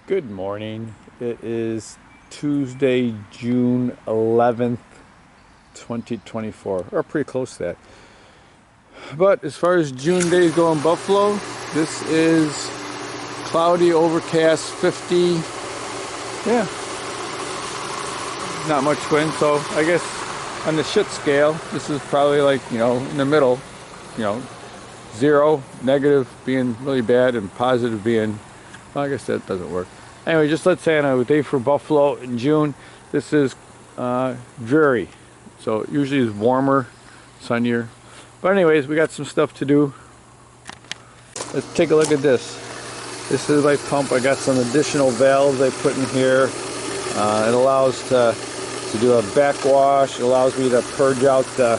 Good morning. It is Tuesday, June 11th, 2024, or pretty close to that. But as far as June days go in Buffalo, this is cloudy, overcast, 50. Yeah, not much wind, so I guess on the shit scale, this is probably like, in the middle, 0, negative being really bad and positive being, well, I guess that doesn't work. Anyway, just let's say on a day for Buffalo in June, this is dreary. So it usually is warmer, sunnier. But anyways, we got some stuff to do. Let's take a look at this. This is my pump. I got some additional valves I put in here. It allows to do a backwash. It allows me to purge out the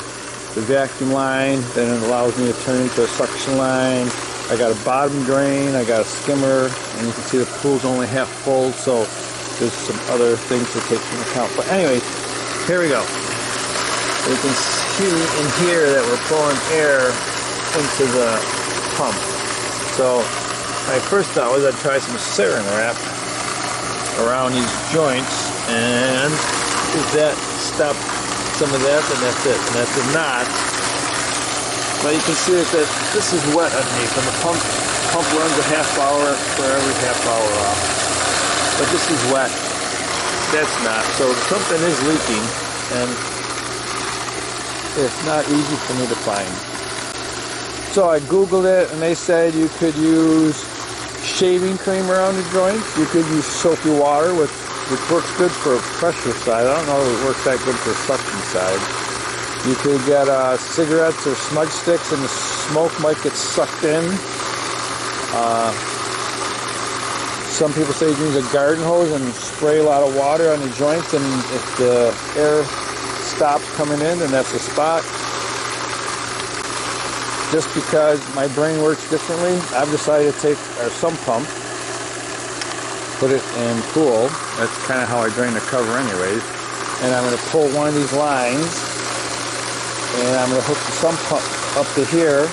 vacuum line. Then it allows me to turn into a suction line. I got a bottom drain, I got a skimmer, and you can see the pool's only half full, so there's some other things to take into account. But anyways, here we go. You can see in here that we're pulling air into the pump. So my first thought was I'd try some saran wrap around these joints, and if that stopped some of that, then that's it. And that did not. But you can see that this is wet underneath, and the pump runs a half hour for every half hour off. But this is wet. That's not. So something is leaking, and it's not easy for me to find. So I Googled it, and they said you could use shaving cream around the joints. You could use soapy water, which works good for pressure side. I don't know if it works that good for suction side. You could get cigarettes or smudge sticks, and the smoke might get sucked in. Some people say you can use a garden hose and spray a lot of water on the joints, and if the air stops coming in, then that's the spot. Just because my brain works differently, I've decided to take our sump pump, put it in pool. That's kind of how I drain the cover anyways. And I'm going to pull one of these lines, and I'm going to hook the sump pump up to here,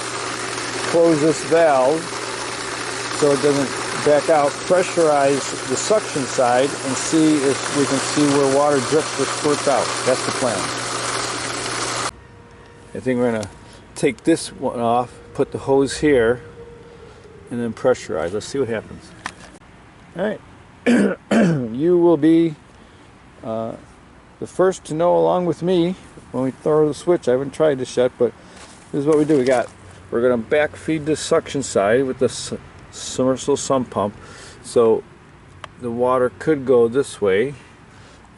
close this valve so it doesn't back out, pressurize the suction side, and see if we can see where water drips or squirts out. That's the plan. I think we're going to take this one off, put the hose here, and then pressurize. Let's see what happens. Alright, you will be the first to know along with me when we throw the switch. I haven't tried this yet, but this is what we do. We're going to back feed the suction side with the submersible sump pump, so the water could go this way,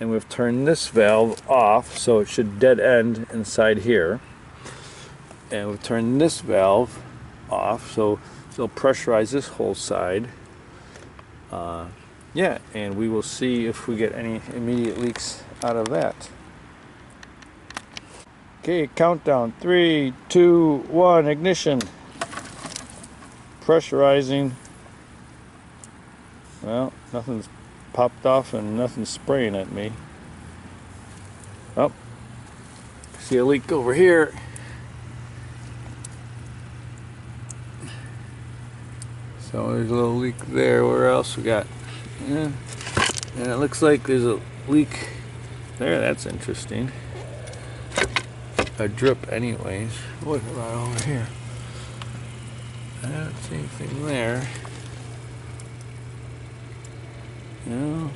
and we've turned this valve off, so it should dead end inside here, and we've turned this valve off, so it'll pressurize this whole side. Yeah, and we will see if we get any immediate leaks out of that. Okay, countdown. 3, 2, 1, ignition. Pressurizing. Well, nothing's popped off and nothing's spraying at me. Oh, see a leak over here. So there's a little leak there. Where else we got? Yeah. And it looks like there's a leak there. That's interesting. A drip anyways. What about over here? I don't see anything there. No.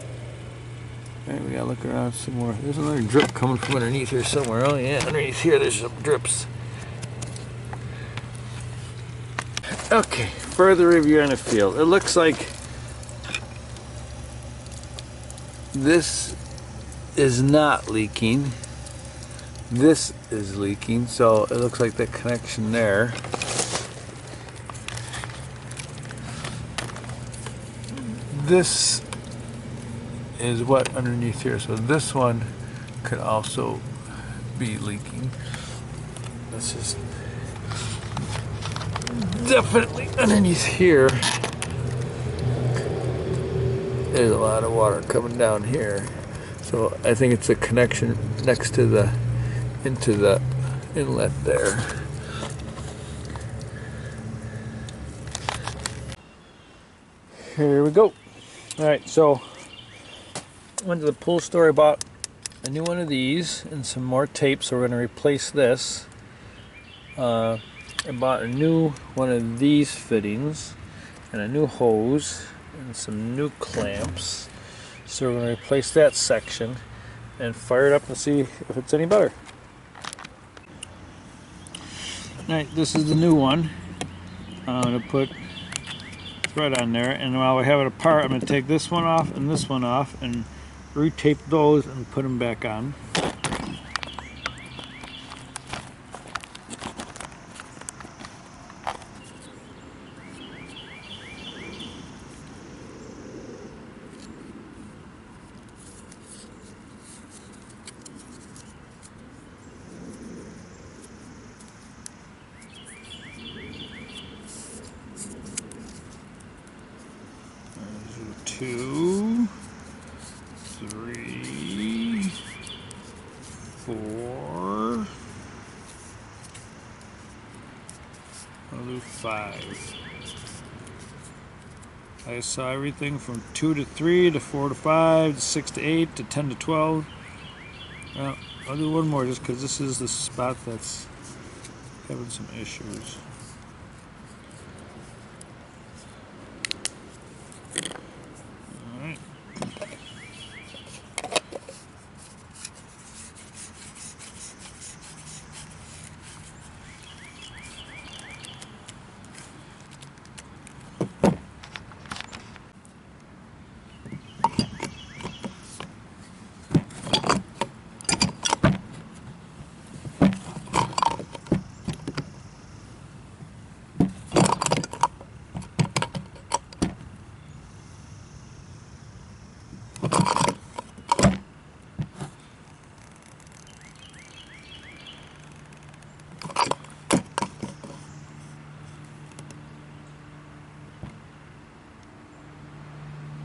Alright, we gotta look around some more. There's another drip coming from underneath here somewhere. Oh yeah, underneath here there's some drips. Okay, further review on the field. It looks like this is not leaking. This is leaking, so it looks like the connection there. This is what underneath here, so this one could also be leaking. This is definitely underneath here. There's a lot of water coming down here, so I think it's a connection next to the into the inlet there. Here we go. Alright, so went to the pool store, bought a new one of these and some more tape, so we're going to replace this. I bought a new one of these fittings and a new hose and some new clamps. So we're going to replace that section and fire it up and see if it's any better. Alright, this is the new one. I'm going to put thread on there, and while we have it apart, I'm going to take this one off and retape those and put them back on. Two, three, four, I'll do 5. I saw everything from 2 to 3 to 4 to 5 to 6 to 8 to 10 to 12. Well, I'll do one more just because this is the spot that's having some issues.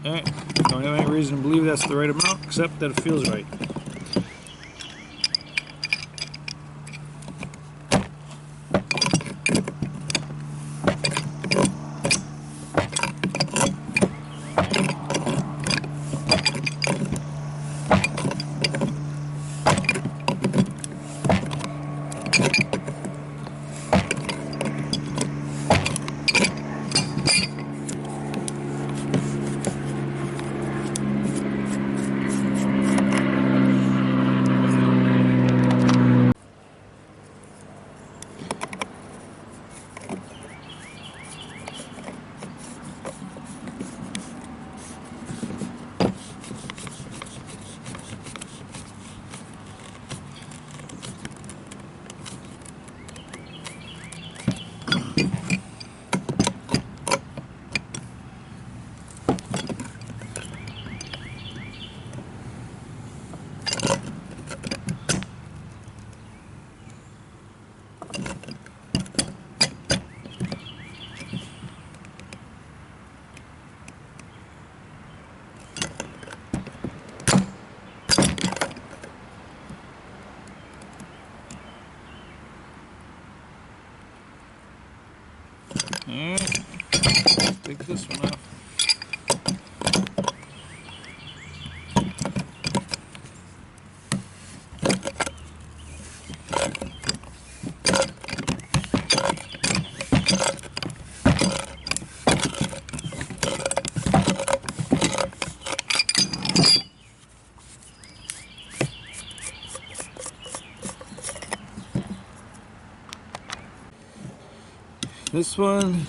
Alright, don't have any reason to believe that's the right amount, except that it feels right. Alright, take this one off.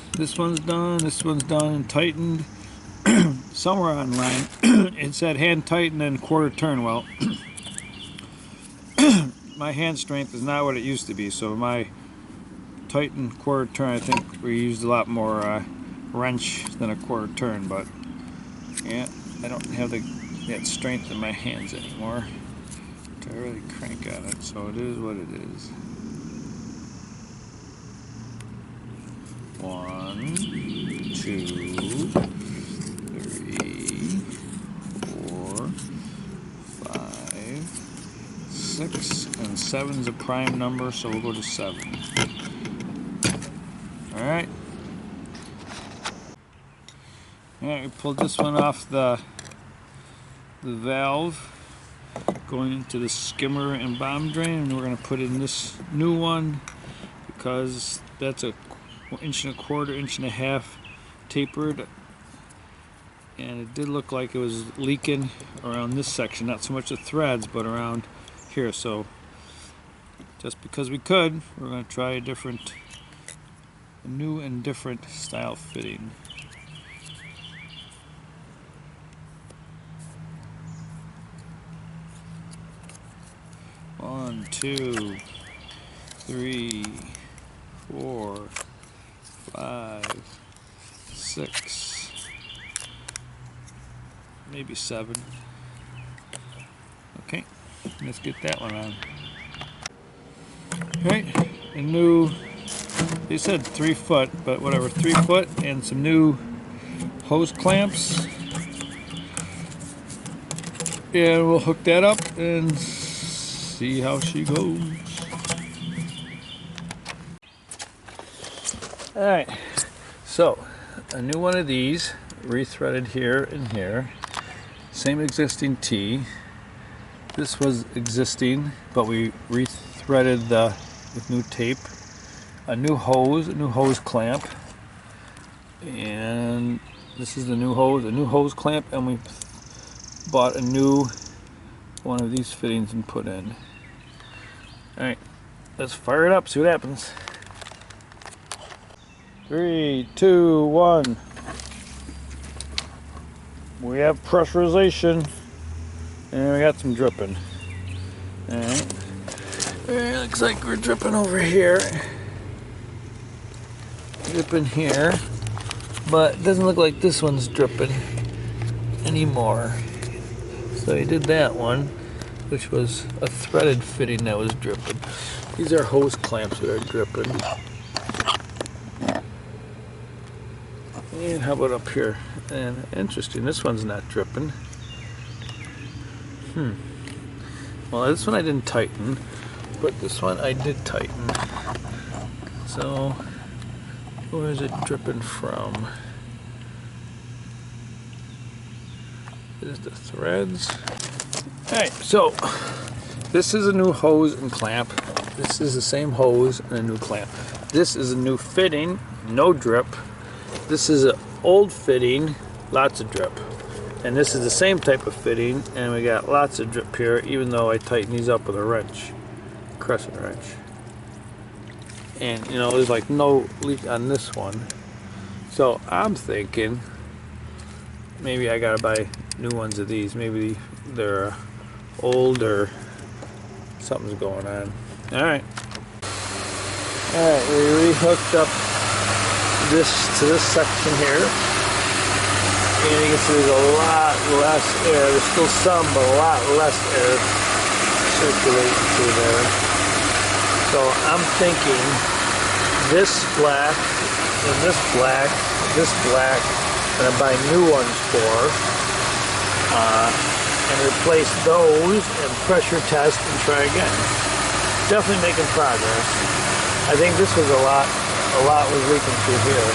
This one's done and tightened. Somewhere online it said hand tighten and quarter turn. Well, my hand strength is not what it used to be, so my tighten quarter turn, I think we used a lot more wrench than a quarter turn, but yeah, I don't have that strength in my hands anymore to really crank on it, so it is what it is. 1, 2, 3, 4, 5, 6, and 7 is a prime number, so we'll go to 7. Alright. Alright, we pulled this one off the valve going into the skimmer and bomb drain, and we're going to put in this new one because that's a 1.25 inch, 1.5 inch tapered, and it did look like it was leaking around this section, not so much the threads but around here. So just because we could, we're going to try a new and different style fitting. One, 2, 3, 4, 5, 6, maybe 7. Okay, let's get that one on. Alright, a new, they said 3 foot, but whatever, 3 foot, and some new hose clamps. And we'll hook that up and see how she goes. Alright, so a new one of these, rethreaded here and here. Same existing tee. This was existing, but we rethreaded with new tape. A new hose clamp. And this is the new hose clamp, and we bought a new one of these fittings and put in. Alright, let's fire it up, see what happens. 3, 2, 1. We have pressurization, and we got some dripping. Alright, looks like we're dripping over here. Dripping here, but it doesn't look like this one's dripping anymore. So I did that one, which was a threaded fitting that was dripping. These are hose clamps that are dripping. And how about up here? And interesting, this one's not dripping. Well, this one I didn't tighten, but this one I did tighten. So, where is it dripping from? There's the threads. Alright, so this is a new hose and clamp. This is the same hose and a new clamp. This is a new fitting, no drip. This is an old fitting, lots of drip. And this is the same type of fitting, and we got lots of drip here, even though I tightened these up with a wrench, crescent wrench. And you know, there's like no leak on this one. So I'm thinking maybe I gotta buy new ones of these. Maybe they're old or something's going on. Alright, we rehooked up this to this section here, and you can see there's a lot less air. There's still some, but a lot less air circulating through there. So I'm thinking this black and this black, I'm gonna buy new ones for, and replace those and pressure test and try again. Definitely making progress. I think this was a lot was leaking through here.